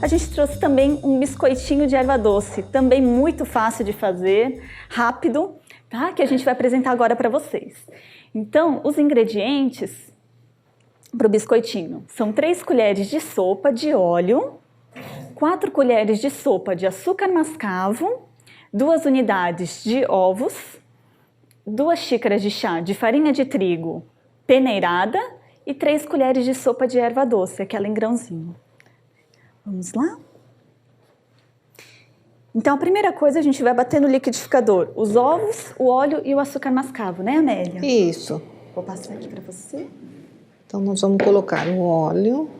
a gente trouxe também um biscoitinho de erva doce, também muito fácil de fazer, rápido, tá? Que a gente vai apresentar agora para vocês. Então, os ingredientes para o biscoitinho são 3 colheres de sopa de óleo, 4 colheres de sopa de açúcar mascavo, 2 unidades de ovos, 2 xícaras de chá de farinha de trigo peneirada e 3 colheres de sopa de erva doce, aquela em grãozinho. Vamos lá? Então, a primeira coisa, a gente vai bater no liquidificador os ovos, o óleo e o açúcar mascavo, né, Amélia? Isso. Vou passar aqui para você. Então, nós vamos colocar o óleo.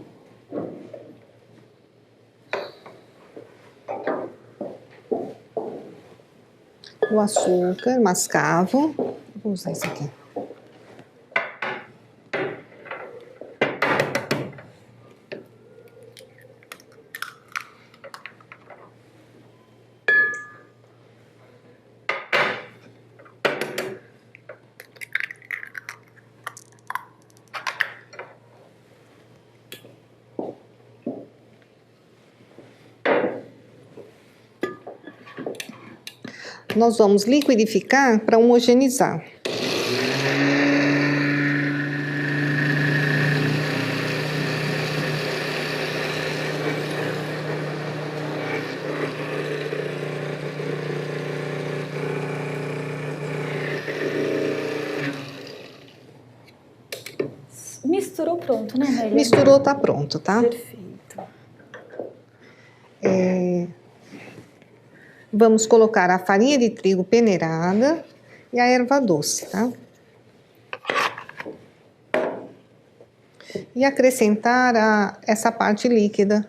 O açúcar mascavo. Vou usar esse aqui. Nós vamos liquidificar para homogeneizar. Misturou, pronto, né, Amélia? Misturou, tá pronto, tá? Perfeito. Vamos colocar a farinha de trigo peneirada e a erva doce, tá? E acrescentar essa parte líquida.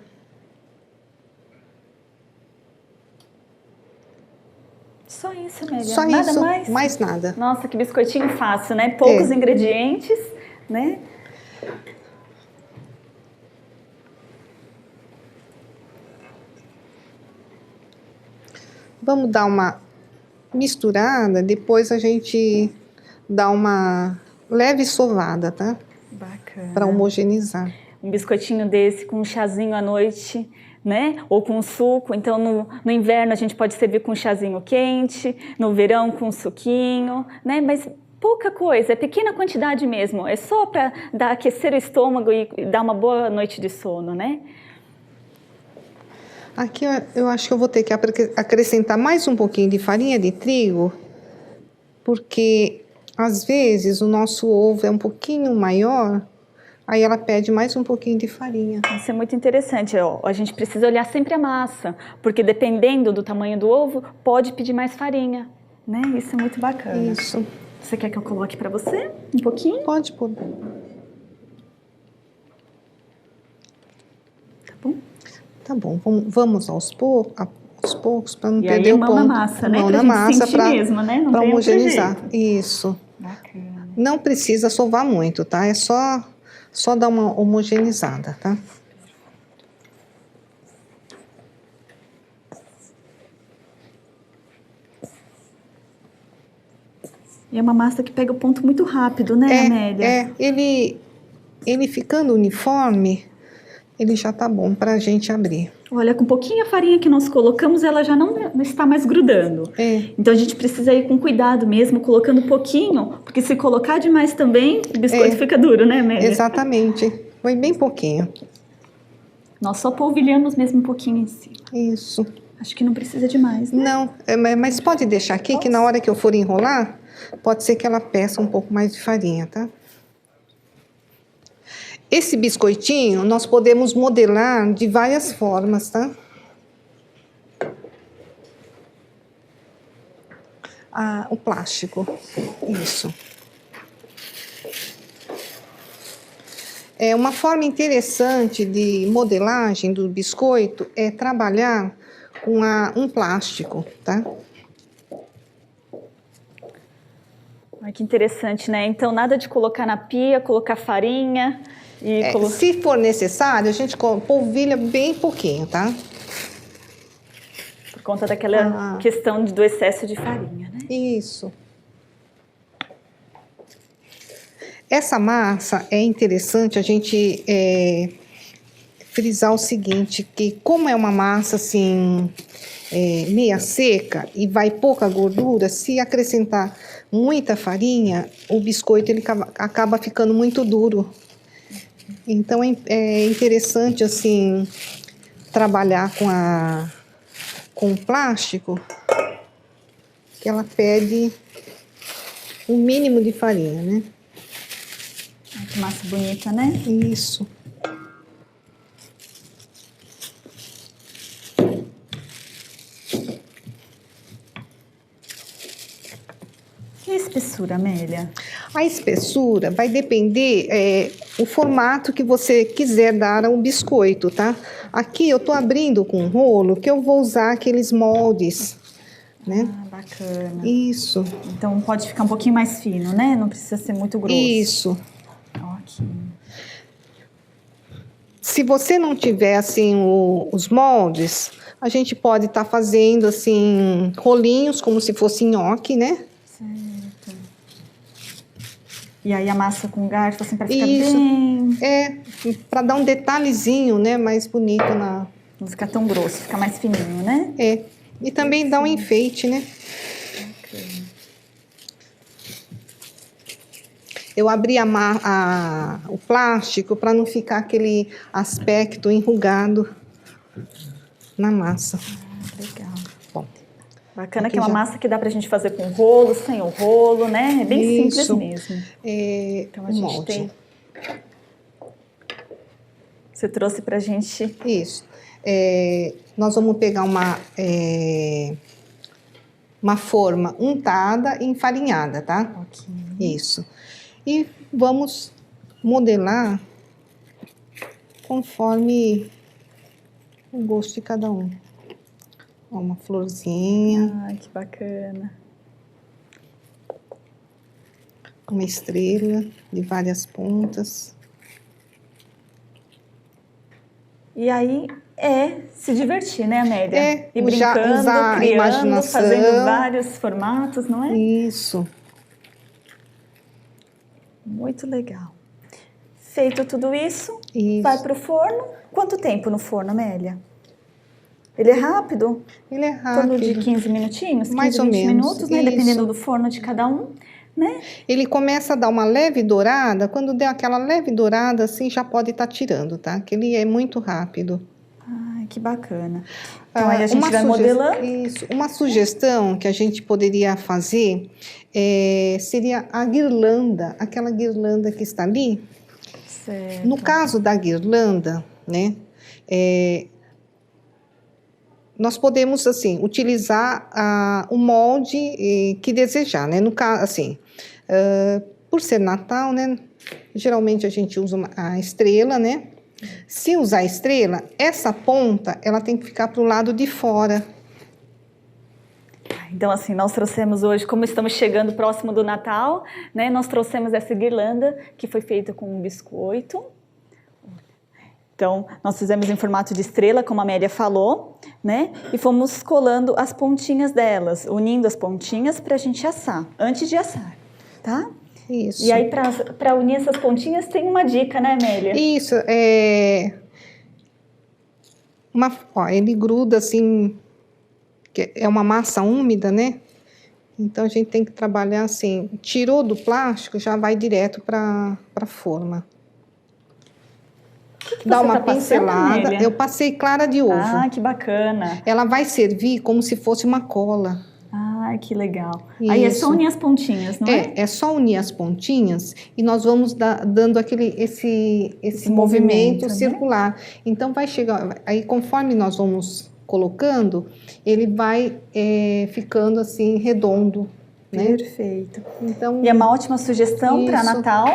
Só isso, Amélia? Só Nada isso, mais? mais nada. Nossa, que biscoitinho fácil, né? Poucos ingredientes, né? Vamos dar uma misturada, depois a gente dá uma leve sovada, tá? Bacana. Para homogeneizar. Um biscoitinho desse com um chazinho à noite, né? Ou com suco. Então, no inverno a gente pode servir com um chazinho quente, no verão com um suquinho, né? Mas pouca coisa, é pequena quantidade mesmo. É só para aquecer o estômago e dar uma boa noite de sono, né? Aqui eu acho que eu vou ter que acrescentar mais um pouquinho de farinha de trigo, porque às vezes o nosso ovo é um pouquinho maior, aí ela pede mais um pouquinho de farinha. Isso é muito interessante, ó. A gente precisa olhar sempre a massa, porque dependendo do tamanho do ovo, pode pedir mais farinha, né? Isso é muito bacana. Isso. Você quer que eu coloque para você um pouquinho? Pode pôr. Tá bom? Tá bom, vamos aos poucos para não e perder aí, o mão ponto. na massa, né? Mão Pra na gente massa sentir mesmo, né? Não para tem outro homogeneizar. jeito. Isso. Bacana. Não precisa sovar muito, tá? É só dar uma homogeneizada, tá? E é uma massa que pega o ponto muito rápido, né, Amélia? Ele ficando uniforme, ele já tá bom pra gente abrir. Olha, com pouquinha farinha que nós colocamos, ela já não está mais grudando. Então a gente precisa ir com cuidado mesmo, colocando pouquinho, porque se colocar demais também, o biscoito fica duro, né, Amélia? Exatamente. Foi bem pouquinho. Nós só polvilhamos mesmo um pouquinho em cima. Isso. Acho que não precisa de mais, né? Não, mas pode deixar aqui, que na hora que eu for enrolar, pode ser que ela peça um pouco mais de farinha, tá? Esse biscoitinho, nós podemos modelar de várias formas, tá? O plástico, isso. Uma forma interessante de modelagem do biscoito é trabalhar com um plástico, tá? Ai, que interessante, né? Então, nada de colocar na pia, colocar farinha e... Se for necessário, a gente polvilha bem pouquinho, tá? Por conta daquela questão do excesso de farinha, né? Isso. Essa massa é interessante a gente frisar o seguinte, que como é uma massa assim, meia seca e vai pouca gordura, se acrescentar muita farinha, o biscoito ele acaba ficando muito duro. Então é interessante assim trabalhar com o plástico, que ela pede o mínimo de farinha, né? Ai, que massa bonita, né? Isso. E a espessura, Amélia? A espessura vai depender o formato que você quiser dar ao biscoito, tá? Aqui eu tô abrindo com um rolo que eu vou usar aqueles moldes, né? Ah, bacana. Isso. Então pode ficar um pouquinho mais fino, né? Não precisa ser muito grosso. Isso. Ok. Se você não tiver assim os moldes, a gente pode estar fazendo assim rolinhos como se fosse nhoque, né? Certo. E aí a massa com garfo assim para ficar Isso. bem... Para dar um detalhezinho, né, mais bonito na... Não ficar tão grosso, ficar mais fininho, né? E também dá um enfeite, né? Bacana. Eu abri o plástico para não ficar aquele aspecto enrugado na massa. Ah, legal. Bom, Bacana aqui que é uma já... massa que dá pra gente fazer com rolo, sem o rolo, né? É bem Isso. simples mesmo. Então a gente tem... Você trouxe pra gente... Isso. Nós vamos pegar uma forma untada e enfarinhada, tá? Ok. Isso. E vamos modelar conforme o gosto de cada um. Ó, uma florzinha. Ai, que bacana. Uma estrela de várias pontas. E aí se divertir, né, Amélia? E brincando, usar criando, a imaginação. fazendo vários formatos, não é? Isso. Muito legal. Feito tudo isso, Isso. vai pro forno. Quanto tempo no forno, Amélia? Ele é rápido? Ele é Em torno rápido. de 15 minutinhos? 15, Mais ou 20 menos. minutos, né? Isso. Dependendo do forno de cada um, né? Ele começa a dar uma leve dourada. Quando der aquela leve dourada, assim, já pode estar tirando, tá? Que ele é muito rápido. Ai, que bacana. Então, aí a gente vai modelando. Isso. Uma sugestão que a gente poderia fazer seria a guirlanda, aquela guirlanda que está ali. Certo. No caso da guirlanda, né, nós podemos, assim, utilizar o molde que desejar, né? No caso, assim, por ser Natal, né, geralmente a gente usa a estrela, né? Se usar a estrela, essa ponta, ela tem que ficar para o lado de fora. Então, assim, nós trouxemos hoje, como estamos chegando próximo do Natal, né? Nós trouxemos essa guirlanda que foi feita com um biscoito. Então, nós fizemos em formato de estrela, como a Amélia falou, né? E fomos colando as pontinhas delas, unindo as pontinhas para a gente assar, antes de assar, tá? Isso. E aí, para unir essas pontinhas, tem uma dica, né, Amélia? Isso, ele gruda assim, que é uma massa úmida, né? Então, a gente tem que trabalhar assim, tirou do plástico, já vai direto para a forma. Dá uma pincelada. Passando, eu passei clara de ovo. Ah, que bacana. Ela vai servir como se fosse uma cola. Ah, que legal. Isso. Aí é só unir as pontinhas, não é? É só unir as pontinhas e nós vamos dando esse movimento circular. Né? Então, vai chegar... Aí, conforme nós vamos colocando, ele vai ficando assim, redondo. Né? Perfeito. Então, e é uma ótima sugestão para Natal,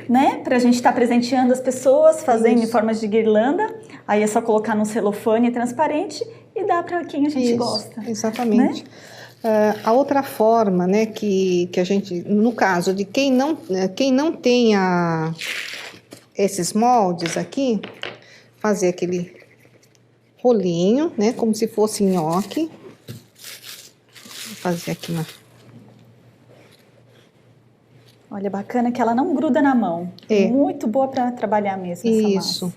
né? Para a gente estar presenteando as pessoas, fazendo em formas de guirlanda. Aí é só colocar num celofane transparente e dá para quem a gente gosta. Exatamente. Né? A outra forma, né, que a gente, no caso de quem não tenha esses moldes aqui, fazer aquele rolinho, né, como se fosse nhoque. Vou fazer aqui uma... Olha, bacana que ela não gruda na mão. É muito boa para trabalhar mesmo essa massa.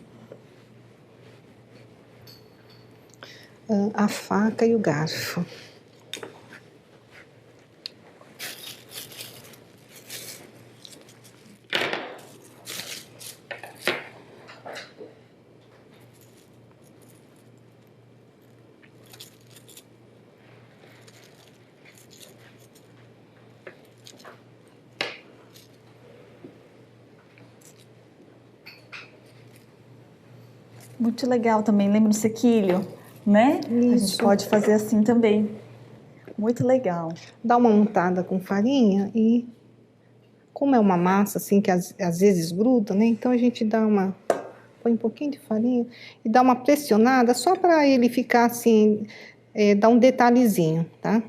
a faca e o garfo. Muito legal também, lembra do sequilho, né? Isso. A gente pode fazer assim também. Muito legal. Dá uma untada com farinha e, como é uma massa assim que às vezes gruda, né? Então a gente põe um pouquinho de farinha e dá uma pressionada só para ele ficar assim, dar um detalhezinho, tá?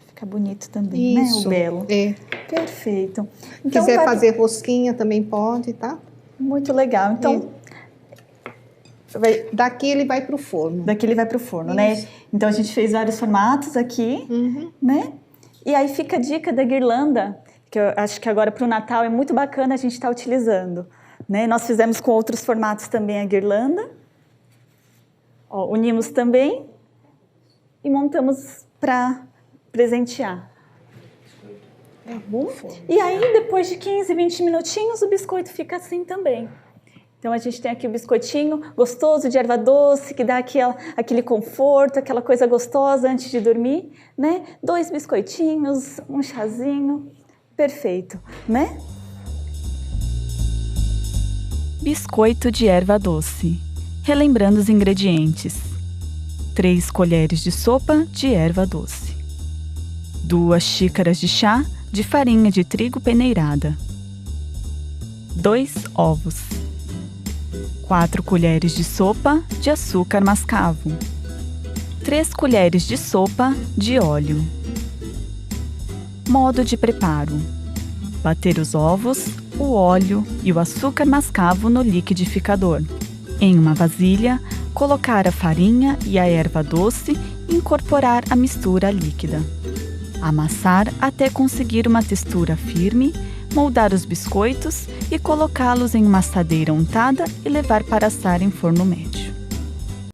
Fica bonito também, Isso, né? O belo. É. Perfeito. Então, quiser fazer rosquinha também pode, tá? Muito legal. Então, daqui ele vai para o forno. Daqui ele vai para o forno, né? Então a gente fez vários formatos aqui, né? E aí fica a dica da guirlanda, que eu acho que agora para o Natal é muito bacana a gente estar utilizando, né? Nós fizemos com outros formatos também a guirlanda. Ó, unimos também e montamos para presentear. E aí, depois de 15, 20 minutinhos, o biscoito fica assim também. Então, a gente tem aqui o biscoitinho gostoso de erva doce, que dá aquele conforto, aquela coisa gostosa antes de dormir, né? 2 biscoitinhos, um chazinho, perfeito, né? Biscoito de erva doce. Relembrando os ingredientes. 3 colheres de sopa de erva doce. 2 xícaras de chá de farinha de trigo peneirada. 2 ovos. 4 colheres de sopa de açúcar mascavo. 3 colheres de sopa de óleo. Modo de preparo: bater os ovos, o óleo e o açúcar mascavo no liquidificador. Em uma vasilha, colocar a farinha e a erva doce e incorporar a mistura líquida. Amassar até conseguir uma textura firme, moldar os biscoitos e colocá-los em uma assadeira untada e levar para assar em forno médio.